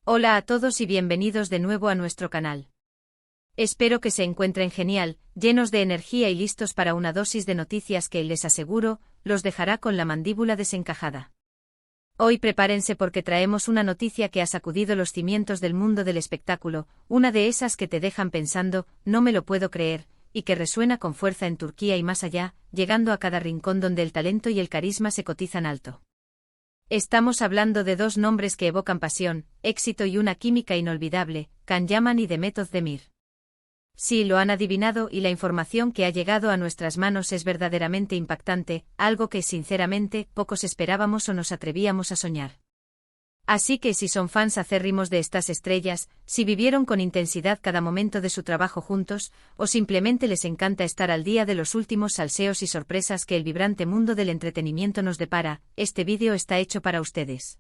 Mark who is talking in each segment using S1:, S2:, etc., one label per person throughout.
S1: Hola a todos y bienvenidos de nuevo a nuestro canal. Espero que se encuentren genial, llenos de energía y listos para una dosis de noticias que, les aseguro, los dejará con la mandíbula desencajada. Hoy prepárense porque traemos una noticia que ha sacudido los cimientos del mundo del espectáculo, una de esas que te dejan pensando, no me lo puedo creer, y que resuena con fuerza en Turquía y más allá, llegando a cada rincón donde el talento y el carisma se cotizan alto. Estamos hablando de dos nombres que evocan pasión, éxito y una química inolvidable, Can Yaman y Demet Özdemir. Sí, lo han adivinado y la información que ha llegado a nuestras manos es verdaderamente impactante, algo que sinceramente pocos esperábamos o nos atrevíamos a soñar. Así que si son fans acérrimos de estas estrellas, si vivieron con intensidad cada momento de su trabajo juntos, o simplemente les encanta estar al día de los últimos salseos y sorpresas que el vibrante mundo del entretenimiento nos depara, este vídeo está hecho para ustedes.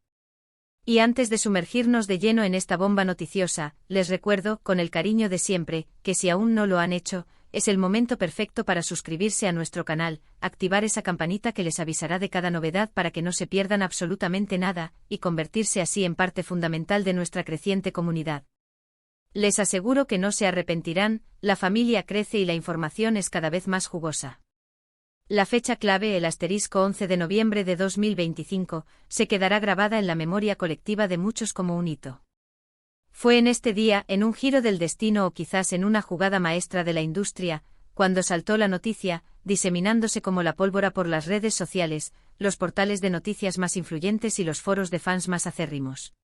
S1: Y antes de sumergirnos de lleno en esta bomba noticiosa, les recuerdo, con el cariño de siempre, que si aún no lo han hecho, es el momento perfecto para suscribirse a nuestro canal, activar esa campanita que les avisará de cada novedad para que no se pierdan absolutamente nada, y convertirse así en parte fundamental de nuestra creciente comunidad. Les aseguro que no se arrepentirán, la familia crece y la información es cada vez más jugosa. La fecha clave, el asterisco 11 de noviembre de 2025, se quedará grabada en la memoria colectiva de muchos como un hito. Fue en este día, en un giro del destino o quizás en una jugada maestra de la industria, cuando saltó la noticia, diseminándose como la pólvora por las redes sociales, los portales de noticias más influyentes y los foros de fans más acérrimos.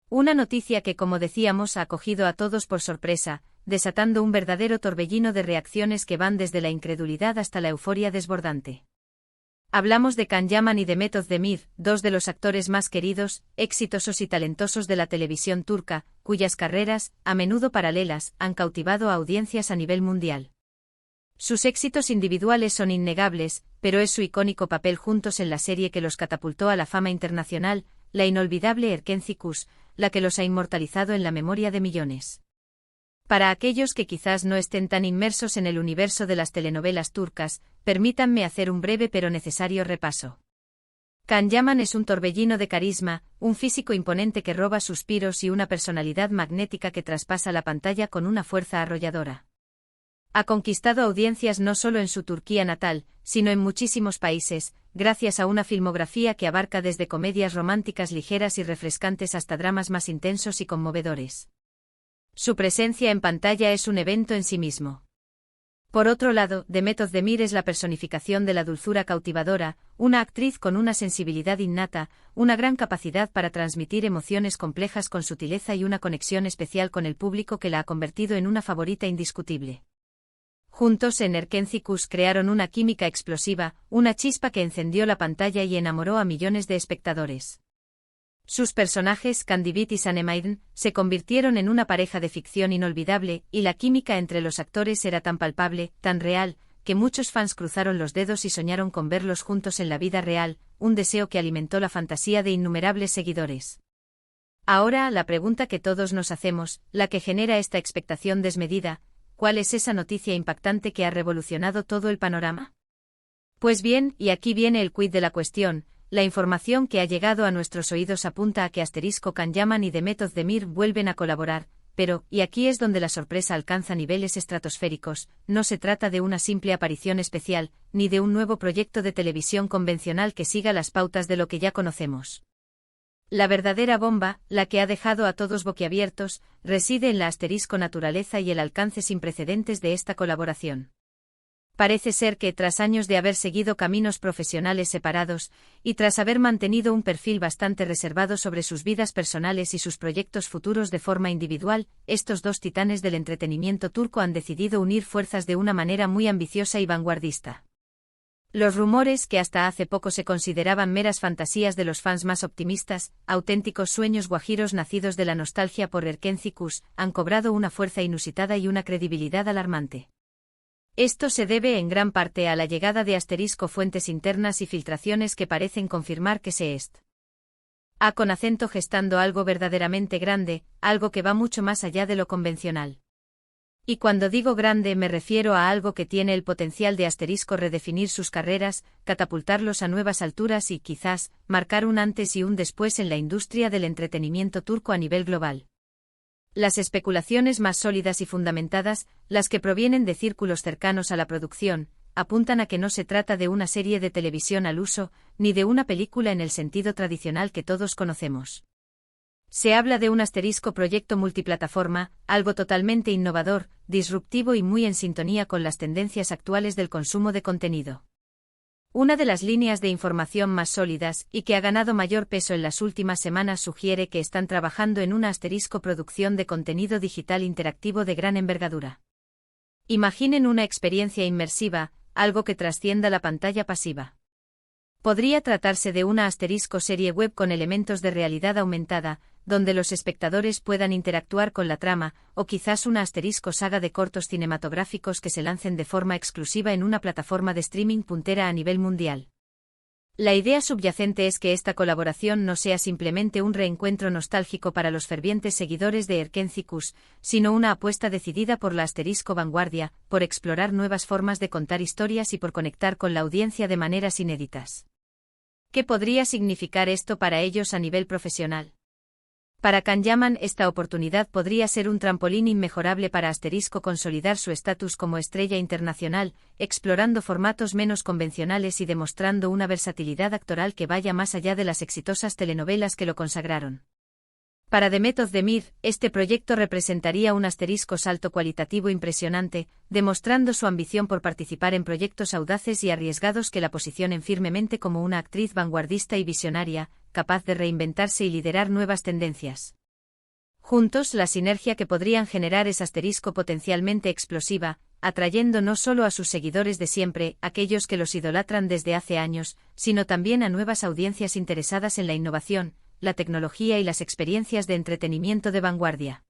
S1: Una noticia que, como decíamos, ha cogido a todos por sorpresa, desatando un verdadero torbellino de reacciones que van desde la incredulidad hasta la euforia desbordante. Hablamos de Can Yaman y Demet Özdemir, dos de los actores más queridos, exitosos y talentosos de la televisión turca, cuyas carreras, a menudo paralelas, han cautivado a audiencias a nivel mundial. Sus éxitos individuales son innegables, pero es su icónico papel juntos en la serie que los catapultó a la fama internacional, la inolvidable Erkenci Kuş, la que los ha inmortalizado en la memoria de millones. Para aquellos que quizás no estén tan inmersos en el universo de las telenovelas turcas, permítanme hacer un breve pero necesario repaso. Can Yaman es un torbellino de carisma, un físico imponente que roba suspiros y una personalidad magnética que traspasa la pantalla con una fuerza arrolladora. Ha conquistado audiencias no solo en su Turquía natal, sino en muchísimos países, gracias a una filmografía que abarca desde comedias románticas ligeras y refrescantes hasta dramas más intensos y conmovedores. Su presencia en pantalla es un evento en sí mismo. Por otro lado, Demet Özdemir es la personificación de la dulzura cautivadora, una actriz con una sensibilidad innata, una gran capacidad para transmitir emociones complejas con sutileza y una conexión especial con el público que la ha convertido en una favorita indiscutible. Juntos en Erkenci Kuş crearon una química explosiva, una chispa que encendió la pantalla y enamoró a millones de espectadores. Sus personajes, Kandibit y Sanemairen, se convirtieron en una pareja de ficción inolvidable, y la química entre los actores era tan palpable, tan real, que muchos fans cruzaron los dedos y soñaron con verlos juntos en la vida real, un deseo que alimentó la fantasía de innumerables seguidores. Ahora, la pregunta que todos nos hacemos, la que genera esta expectación desmedida, ¿cuál es esa noticia impactante que ha revolucionado todo el panorama? Pues bien, y aquí viene el quid de la cuestión. La información que ha llegado a nuestros oídos apunta a que Can Yaman y Demet Özdemir vuelven a colaborar, pero, y aquí es donde la sorpresa alcanza niveles estratosféricos, no se trata de una simple aparición especial, ni de un nuevo proyecto de televisión convencional que siga las pautas de lo que ya conocemos. La verdadera bomba, la que ha dejado a todos boquiabiertos, reside en la naturaleza y el alcance sin precedentes de esta colaboración. Parece ser que, tras años de haber seguido caminos profesionales separados, y tras haber mantenido un perfil bastante reservado sobre sus vidas personales y sus proyectos futuros de forma individual, estos dos titanes del entretenimiento turco han decidido unir fuerzas de una manera muy ambiciosa y vanguardista. Los rumores, que hasta hace poco se consideraban meras fantasías de los fans más optimistas, auténticos sueños guajiros nacidos de la nostalgia por Erkenci Kuş, han cobrado una fuerza inusitada y una credibilidad alarmante. Esto se debe en gran parte a la llegada de fuentes internas y filtraciones que parecen confirmar que se ha con acento gestando algo verdaderamente grande, algo que va mucho más allá de lo convencional. Y cuando digo grande me refiero a algo que tiene el potencial de redefinir sus carreras, catapultarlos a nuevas alturas y, quizás, marcar un antes y un después en la industria del entretenimiento turco a nivel global. Las especulaciones más sólidas y fundamentadas, las que provienen de círculos cercanos a la producción, apuntan a que no se trata de una serie de televisión al uso, ni de una película en el sentido tradicional que todos conocemos. Se habla de un proyecto multiplataforma, algo totalmente innovador, disruptivo y muy en sintonía con las tendencias actuales del consumo de contenido. Una de las líneas de información más sólidas y que ha ganado mayor peso en las últimas semanas sugiere que están trabajando en una producción de contenido digital interactivo de gran envergadura. Imaginen una experiencia inmersiva, algo que trascienda la pantalla pasiva. Podría tratarse de una serie web con elementos de realidad aumentada, donde los espectadores puedan interactuar con la trama, o quizás una saga de cortos cinematográficos que se lancen de forma exclusiva en una plataforma de streaming puntera a nivel mundial. La idea subyacente es que esta colaboración no sea simplemente un reencuentro nostálgico para los fervientes seguidores de Erkenci-Kuş, sino una apuesta decidida por la vanguardia, por explorar nuevas formas de contar historias y por conectar con la audiencia de maneras inéditas. ¿Qué podría significar esto para ellos a nivel profesional? Para Can Yaman esta oportunidad podría ser un trampolín inmejorable para consolidar su estatus como estrella internacional, explorando formatos menos convencionales y demostrando una versatilidad actoral que vaya más allá de las exitosas telenovelas que lo consagraron. Para Demet Özdemir, este proyecto representaría un salto cualitativo impresionante, demostrando su ambición por participar en proyectos audaces y arriesgados que la posicionen firmemente como una actriz vanguardista y visionaria, capaz de reinventarse y liderar nuevas tendencias. Juntos, la sinergia que podrían generar es potencialmente explosiva, atrayendo no solo a sus seguidores de siempre, aquellos que los idolatran desde hace años, sino también a nuevas audiencias interesadas en la innovación, la tecnología y las experiencias de entretenimiento de vanguardia.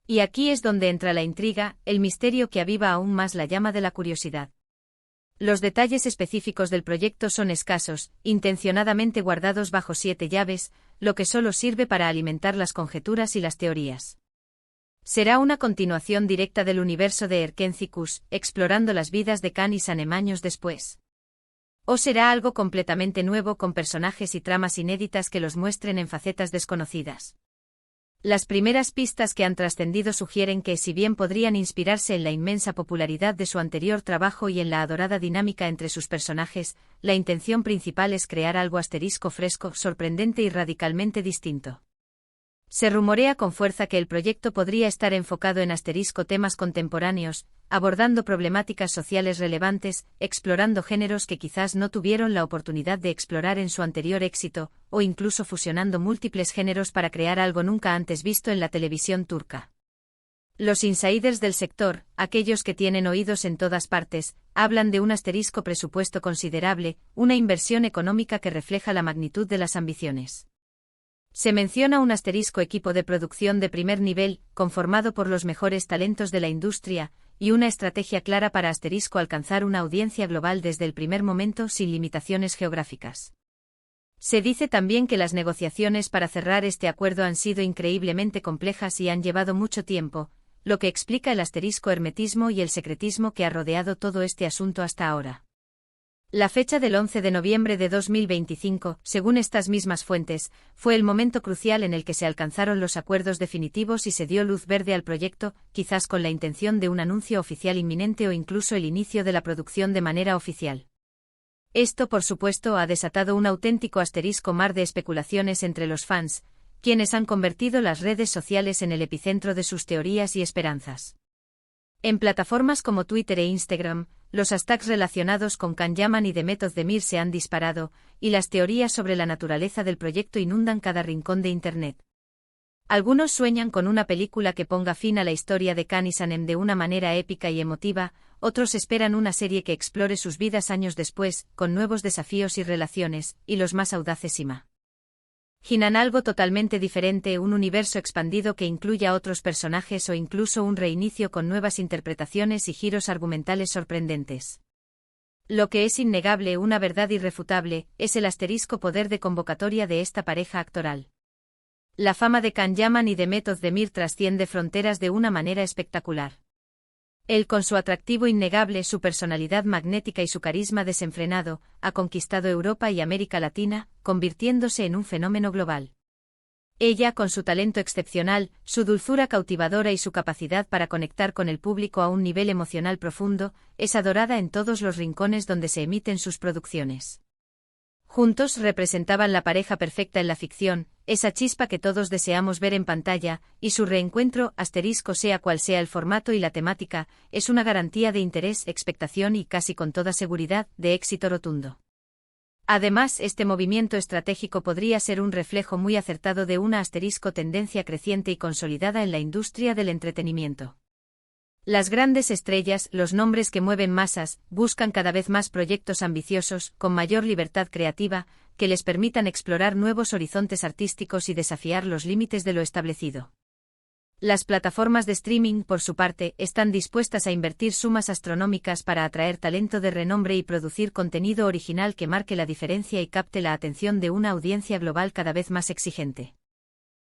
S1: Y aquí es donde entra la intriga, el misterio que aviva aún más la llama de la curiosidad. Los detalles específicos del proyecto son escasos, intencionadamente guardados bajo 7 llaves, lo que solo sirve para alimentar las conjeturas y las teorías. ¿Será una continuación directa del universo de Erkenci-Kuş, explorando las vidas de Can y Sanem años después? ¿O será algo completamente nuevo con personajes y tramas inéditas que los muestren en facetas desconocidas? Las primeras pistas que han trascendido sugieren que, si bien podrían inspirarse en la inmensa popularidad de su anterior trabajo y en la adorada dinámica entre sus personajes, la intención principal es crear algo fresco, sorprendente y radicalmente distinto. Se rumorea con fuerza que el proyecto podría estar enfocado en temas contemporáneos, abordando problemáticas sociales relevantes, explorando géneros que quizás no tuvieron la oportunidad de explorar en su anterior éxito, o incluso fusionando múltiples géneros para crear algo nunca antes visto en la televisión turca. Los insiders del sector, aquellos que tienen oídos en todas partes, hablan de un presupuesto considerable, una inversión económica que refleja la magnitud de las ambiciones. Se menciona un equipo de producción de primer nivel, conformado por los mejores talentos de la industria, y una estrategia clara para alcanzar una audiencia global desde el primer momento sin limitaciones geográficas. Se dice también que las negociaciones para cerrar este acuerdo han sido increíblemente complejas y han llevado mucho tiempo, lo que explica el hermetismo y el secretismo que ha rodeado todo este asunto hasta ahora. La fecha del 11 de noviembre de 2025, según estas mismas fuentes, fue el momento crucial en el que se alcanzaron los acuerdos definitivos y se dio luz verde al proyecto, quizás con la intención de un anuncio oficial inminente o incluso el inicio de la producción de manera oficial. Esto, por supuesto, ha desatado un auténtico mar de especulaciones entre los fans, quienes han convertido las redes sociales en el epicentro de sus teorías y esperanzas. En plataformas como Twitter e Instagram, los hashtags relacionados con Can Yaman y Demet Özdemir se han disparado, y las teorías sobre la naturaleza del proyecto inundan cada rincón de Internet. Algunos sueñan con una película que ponga fin a la historia de Can y Sanem de una manera épica y emotiva, otros esperan una serie que explore sus vidas años después, con nuevos desafíos y relaciones, y los más audaces imaginan algo totalmente diferente, un universo expandido que incluya otros personajes o incluso un reinicio con nuevas interpretaciones y giros argumentales sorprendentes. Lo que es innegable, una verdad irrefutable, es el poder de convocatoria de esta pareja actoral. La fama de Can Yaman y Demet Özdemir trasciende fronteras de una manera espectacular. Él, con su atractivo innegable, su personalidad magnética y su carisma desenfrenado, ha conquistado Europa y América Latina, convirtiéndose en un fenómeno global. Ella, con su talento excepcional, su dulzura cautivadora y su capacidad para conectar con el público a un nivel emocional profundo, es adorada en todos los rincones donde se emiten sus producciones. Juntos representaban la pareja perfecta en la ficción, esa chispa que todos deseamos ver en pantalla, y su reencuentro, sea cual sea el formato y la temática, es una garantía de interés, expectación y, casi con toda seguridad, de éxito rotundo. Además, este movimiento estratégico podría ser un reflejo muy acertado de una tendencia creciente y consolidada en la industria del entretenimiento. Las grandes estrellas, los nombres que mueven masas, buscan cada vez más proyectos ambiciosos, con mayor libertad creativa, que les permitan explorar nuevos horizontes artísticos y desafiar los límites de lo establecido. Las plataformas de streaming, por su parte, están dispuestas a invertir sumas astronómicas para atraer talento de renombre y producir contenido original que marque la diferencia y capte la atención de una audiencia global cada vez más exigente.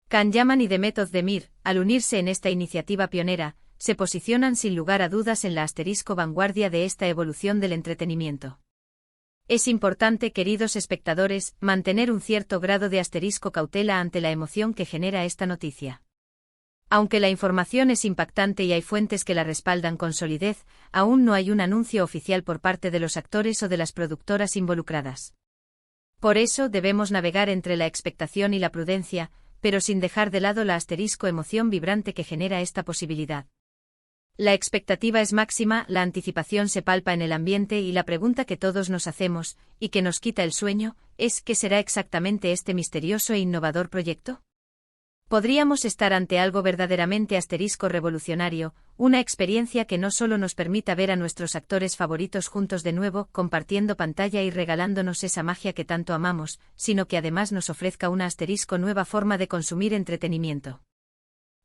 S1: Can Yaman y The Method de Mir, al unirse en esta iniciativa pionera, se posicionan sin lugar a dudas en la vanguardia de esta evolución del entretenimiento. Es importante, queridos espectadores, mantener un cierto grado de cautela ante la emoción que genera esta noticia. Aunque la información es impactante y hay fuentes que la respaldan con solidez, aún no hay un anuncio oficial por parte de los actores o de las productoras involucradas. Por eso debemos navegar entre la expectación y la prudencia, pero sin dejar de lado la emoción vibrante que genera esta posibilidad. La expectativa es máxima, la anticipación se palpa en el ambiente y la pregunta que todos nos hacemos, y que nos quita el sueño, es ¿qué será exactamente este misterioso e innovador proyecto? Podríamos estar ante algo verdaderamente revolucionario, una experiencia que no solo nos permita ver a nuestros actores favoritos juntos de nuevo, compartiendo pantalla y regalándonos esa magia que tanto amamos, sino que además nos ofrezca una nueva forma de consumir entretenimiento.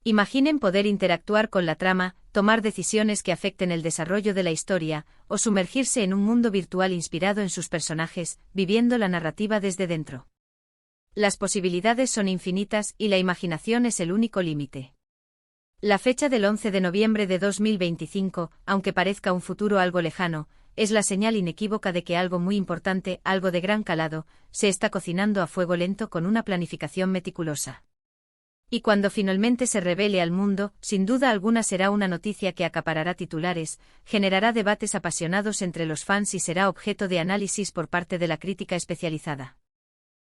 S1: Imaginen poder interactuar con la trama, tomar decisiones que afecten el desarrollo de la historia, o sumergirse en un mundo virtual inspirado en sus personajes, viviendo la narrativa desde dentro. Las posibilidades son infinitas y la imaginación es el único límite. La fecha del 11 de noviembre de 2025, aunque parezca un futuro algo lejano, es la señal inequívoca de que algo muy importante, algo de gran calado, se está cocinando a fuego lento con una planificación meticulosa. Y cuando finalmente se revele al mundo, sin duda alguna será una noticia que acaparará titulares, generará debates apasionados entre los fans y será objeto de análisis por parte de la crítica especializada.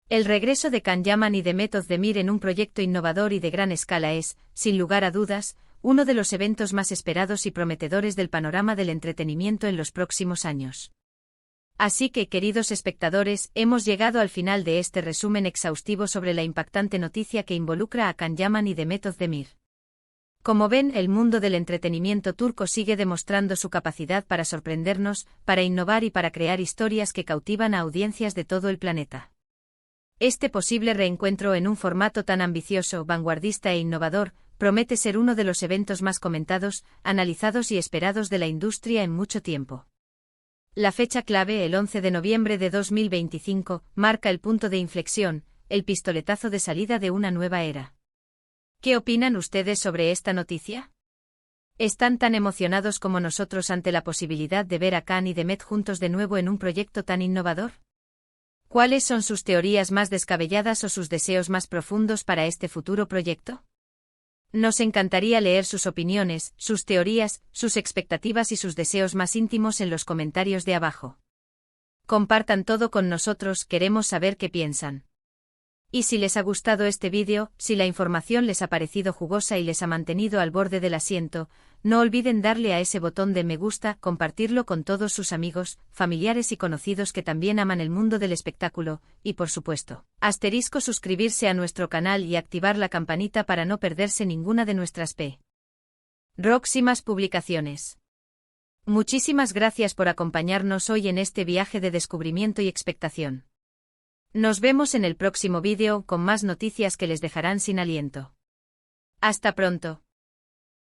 S1: El regreso de Can Yaman y The Method de Mir en un proyecto innovador y de gran escala es, sin lugar a dudas, uno de los eventos más esperados y prometedores del panorama del entretenimiento en los próximos años. Así que, queridos espectadores, hemos llegado al final de este resumen exhaustivo sobre la impactante noticia que involucra a Can Yaman y The Method de Mir. Como ven, el mundo del entretenimiento turco sigue demostrando su capacidad para sorprendernos, para innovar y para crear historias que cautivan a audiencias de todo el planeta. Este posible reencuentro en un formato tan ambicioso, vanguardista e innovador, promete ser uno de los eventos más comentados, analizados y esperados de la industria en mucho tiempo. La fecha clave, el 11 de noviembre de 2025, marca el punto de inflexión, el pistoletazo de salida de una nueva era. ¿Qué opinan ustedes sobre esta noticia? ¿Están tan emocionados como nosotros ante la posibilidad de ver a Can y The Method juntos de nuevo en un proyecto tan innovador? ¿Cuáles son sus teorías más descabelladas o sus deseos más profundos para este futuro proyecto? Nos encantaría leer sus opiniones, sus teorías, sus expectativas y sus deseos más íntimos en los comentarios de abajo. Compartan todo con nosotros, queremos saber qué piensan. Y si les ha gustado este vídeo, si la información les ha parecido jugosa y les ha mantenido al borde del asiento, no olviden darle a ese botón de me gusta, compartirlo con todos sus amigos, familiares y conocidos que también aman el mundo del espectáculo, y por supuesto, suscribirse a nuestro canal y activar la campanita para no perderse ninguna de nuestras próximas publicaciones. Muchísimas gracias por acompañarnos hoy en este viaje de descubrimiento y expectación. Nos vemos en el próximo vídeo con más noticias que les dejarán sin aliento. Hasta pronto.